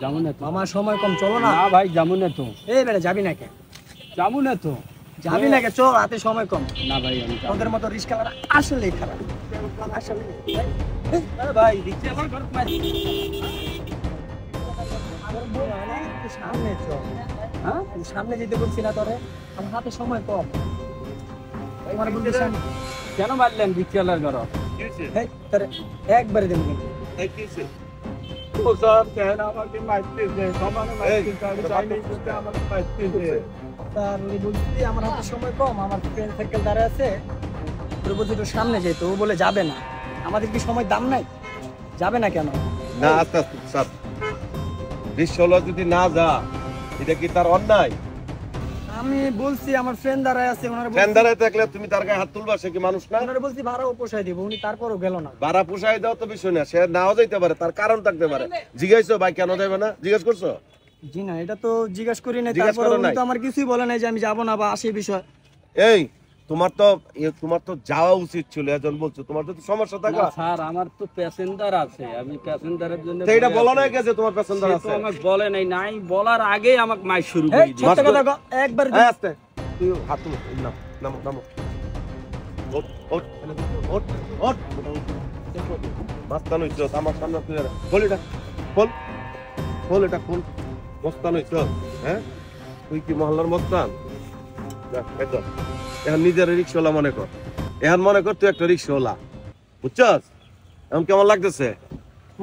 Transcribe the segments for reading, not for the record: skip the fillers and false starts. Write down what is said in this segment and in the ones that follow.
যাবো না তো মামা সময় কম, চলো না। না ভাই যাবো না তো এই বেটা যাবি না কে? যাবো না তো যাবি না কে? চল, হাতে সময় কম। না ভাই আমি যাবো তোদের না। মতো রিস্কাওয়ালা আসলেই খারাপ, আসলে। ভাই রিক্সা আমার ঘর সামনে চল। হ্যাঁ, তুই সামনে যেতে বলছি না তোরে? আমার হাতে সময় কম। আমার বলতে সামনে। কেন মারলেন রিক্সাওয়ালার ঘর? এই, তোরে একবারে দেবো কিন্তু। ও স্যার কেন আমাকে মারতেছে? সমানে মারতেছে, আমি চাইনি কিন্তু আমাকে মারতেছে। তার উনি বলছি আমার হাতে সময় কম, আমার ফ্রেন্ড সার্কেল দাঁড়ায় আছে, তোর বলছি একটু সামনে যেতে, ও বলে যাবে না। আমাদের কি সময় দাম নাই? যাবে না কেন? না আস্তে আস্তে স্যার, রিক্সাওয়ালা যদি না যা, এটা কি তার অন্যায়? আমি বলছি আমার ফ্রেন্ড দাঁড়ায় আছে, ওনারা বলছি, ফ্যান্ডারে থাকলে তুমি তার গায়ে হাত তুলবা, সে কি মানুষ না? ওনারা বলছি ভাড়াও পোষায় দিব, উনি তারপরও গেল না। ভাড়া পোষায় দাও তো বিষয় না, সে নাও যাইতে পারে, তার কারণ থাকতে পারে। জিজ্ঞাসা ভাই কেন যাবে না, জিজ্ঞেস করছো? জি না, এটা তো জিজ্ঞাসা করি নাই, জিজ্ঞেস তারপরে করো উনি নাই? তো আমার কিছুই বলে নাই যে আমি যাব না বা আসে বিষয়। এই তোমার তো যাওয়া উচিত ছিল, এজন বলছো তোমার তো সমস্যা থাকা। না স্যার আমার তো প্যাসেঞ্জার আছে, আমি প্যাসেঞ্জারের জন্য তো এটা বলে বলো আছি। নাই গেছে তোমার প্যাসেঞ্জার সে তো আছে? আমাকে বলে নাই, নাই বলার আগেই আমাকে মাইর শুরু করে এই দিয়েছে। সত্য কথা কও, একবার এই আস্তে, তুই হাত তুলো, নাম নামো নামো, ওঠ ওঠ ওঠ ওঠ, মাস্তান হইছো আমার সামনে, তুই খোল এটা, খোল খোল এটা খোল, মস্তান হইছো? হ্যাঁ, তুই কি মহল্লার মস্তান? দেখ, এই তো, এখন নিজের রিক্সাওয়ালা মনে কর, এখন মনে কর তুই একটা রিক্সাওয়ালা, বুঝছস? এখন কেমন লাগতেছে?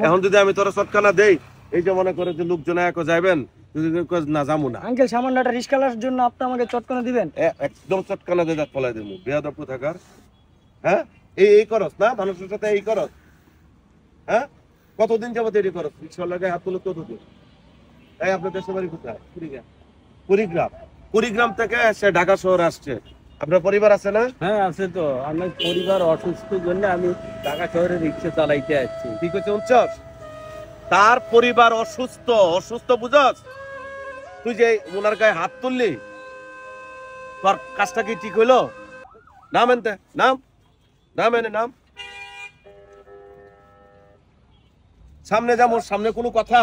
এখন যদি আমি তোরা চটকানা দেই, এই যে মনে করে যে লোকজন এক যাইবেন, তুই যদি কস না যাবো না, আঙ্কেল সামান্য একটা রিস্কালার জন্য আপনি আমাকে চটকানা দিবেন? একদম চটকানা দিয়ে দাঁত ফলাই দেবো, বেয়াদব থাকার। হ্যাঁ, এই করস না মানুষের সাথে, এই করস? হ্যাঁ, কতদিন যাবত এই করস? রিক্সাওয়ালার গায়ে হাত তুলো কতদিন? এই আপনার দেশের বাড়ি কোথায়? কুড়িগ্রাম। কুড়িগ্রাম থেকে সে ঢাকা শহর আসছে। আপনার পরিবার আছে না? হ্যাঁ আছে তো, আমার পরিবার অসুস্থ জন্য আমি ঢাকা শহরে রিক্সা চালাইতে আসছি। ঠিক আছে, উচ্চস তার পরিবার অসুস্থ, অসুস্থ বুঝস? তুই যে ওনার গায়ে হাত তুললি, তোর কাজটা কি ঠিক হইলো? নাম এনতে, নাম নাম এনে নাম। সামনে যাবো, সামনে কোনো কথা?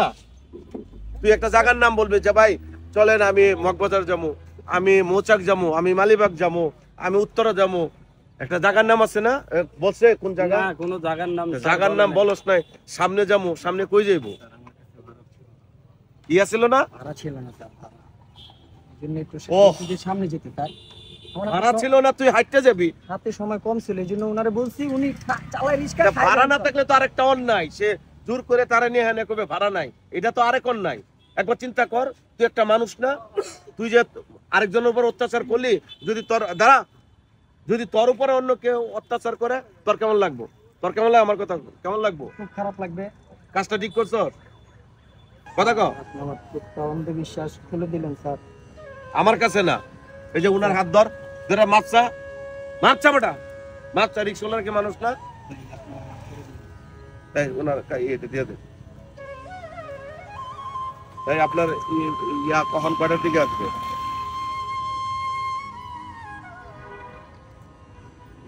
তুই একটা জায়গার নাম বলবি যে ভাই চলেন আমি মগবাজার যাবো, আমি মৌচাক যাবো, আমি মালিবাগ যাবো, আমি উত্তরা যাবো। একটা জায়গার নাম আছে না? বলছে কোন জায়গা? না কোনো জায়গার নাম স্যার জায়গার বলে নাম নাই। বলস নাই। সামনে যাবো, সামনে কই যাইবো? ইয়া ছিল না? ভাড়া ছিল না স্যার, ভাড়া। এই জন্য একটু ওহ। সামনে যেতে স্যার। আমার হাতে ভাড়া ছিল না, তুই হাঁটতে যাবি? হাতে সময় কম ছিল, এই জন্য ওনারে বলছি, উনি চালায় রিস্কা। তা ভাড়া না থাকলে তো আরেকটা অন্যায়, সে জোর করে তারা নিয়ে হ্যাঁ কবে ভাড়া নাই, এটা তো আরেক অন্যায়। একবার চিন্তা কর, তুই একটা মানুষ না? তুই যে আরেকজনের উপর অত্যাচার করলি, যদি তোর দাঁড়া, যদি তোর উপরে অন্য কেউ অত্যাচার করে, তোর কেমন লাগবো? তোর কেমন লাগে? আমার কথা কেমন লাগবো? খুব খারাপ লাগবে। কাজটা ঠিক করছ? কথা কও। আপনি আমার একটা অন্ধবিশ্বাস খুলে দিলেন স্যার। আমার কাছে না, এই যে উনার হাত ধর, ধরে মাপসা মাপসা বেটা, মাপসা। রিক্সাওয়ালার কি মানুষ না? তাই ওনার ইয়েতে দিয়ে দে। তাই আপনার ইয়া কখন কয়টার দিকে আসবে?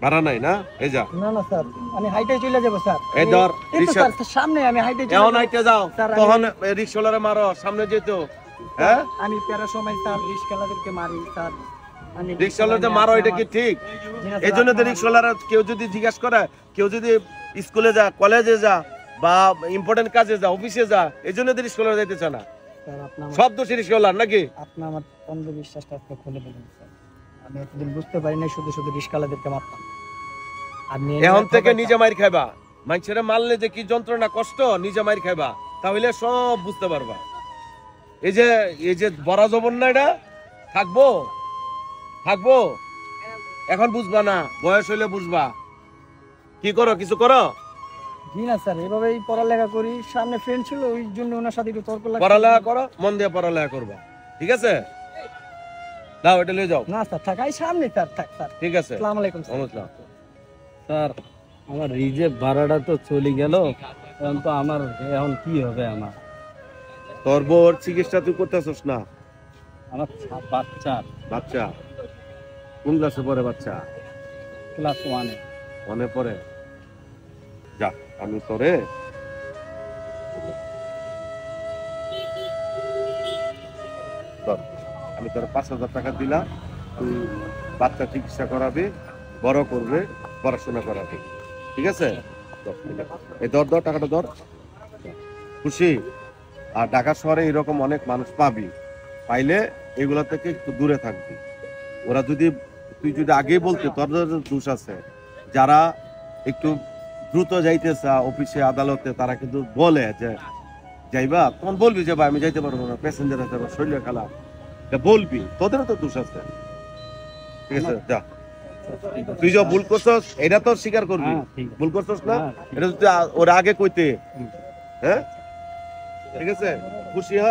ভাড়া নাই না? এই যা, না না স্যার, আমি হাইটে চলে যাবো স্যার। এই ধর, এই তো রিক্সা স্যার, সামনে আমি হাইটে চলে এখন যাবো। আইতে যাও, স্যার, আমি- তখন রিক্সাওয়ালারে মারো, সামনে যেত। হ্যাঁ, আমি প্যারা সময় স্যার রিস্কালাদেরকে মারি স্যার। আমি রিক্সাওয়ালাতে মারো, এটা কি ঠিক? জি না স্যার, এই জন্য তো আপনার- রিক্সাওয়ালারা কেউ যদি জিজ্ঞাসা করে, কেউ যদি স্কুলে যা, কলেজে যা, বা ইম্পর্টেন্ট কাজে যা, অফিসে যা, এই জন্য তো রিক্সাওয়ালা যাইতেছে না। স্যার, আপনার সব দোষী রিক্সাওয়ালার নাকি? আপনি আমার অন্ধবিশ্বাসটা আজকে খুলে দিলেন স্যার। আমি এতদিন বুঝতে পারি নাই, শুধু শুধু রিস্কালাদেরকে মারতাম। আপনি এখন থেকে নিজে মাইর খাইবা, মানুষের মারলে যে কি যন্ত্রণা কষ্ট, নিজে মাইর খাইবা, তাহলে সব বুঝতে পারবা। এই যে বড় জবন না, এটা থাকবো থাকবো, এখন বুঝবা না, বয়স হইলে বুঝবা। কি করো, কিছু করো? জি না স্যার, এভাবেই পড়ালেখা করি। সামনে ফ্রেন্ড ছিল, ওই জন্য ওনার সাথে একটু তর্ক লাগছে। পড়ালেখা করো, মন দিয়ে পড়ালেখা করবা, ঠিক আছে? দাও, এটা নিয়ে যাও। না স্যার, থাকাই সামনে স্যার, থাক স্যার। ঠিক আছে, আসসালামু আলাইকুম স্যার। নমস্কার। স্যার আমার রিজেভ ভাড়াটা তো চলে গেল, এখন তো আমার এখন কি হবে? আমার তোর বোর চিকিৎসা তুই করতেছস না? আমার বাচ্চা বাচ্চা কোন ক্লাসে পড়ে? বাচ্চা ক্লাস 1-এ। মনে পড়ে? যা, আমি তোরে ধর, আমি তোর 5,000 টাকা দিলাম, তুই বাচ্চা চিকিৎসা করাবি, বড় করবে, পড়াশোনা করাবি, ঠিক আছে? এই ধর ধর টাকাটা ধর, খুশি? আর ঢাকা শহরে এরকম অনেক মানুষ পাবি, পাইলে এগুলা থেকে একটু দূরে থাকবি। ওরা যদি, তুই যদি আগেই বলতে, তোর দোষ আছে। যারা একটু দ্রুত যাইতেছে অফিসে আদালতে, তারা কিন্তু বলে যে যাইবা, তখন বলবি যে ভাই আমি যাইতে পারবো না, প্যাসেঞ্জার আছে, শরীরে খেলা, বলবি, তোদেরও তো দোষ আছে, ঠিক আছে? যা, তুই যে ভুল করছস এটা তো স্বীকার করবি, ভুল করছস না, এটা যদি ওরা আগে কইতে, হ্যাঁ, ঠিক আছে? খুশি হ?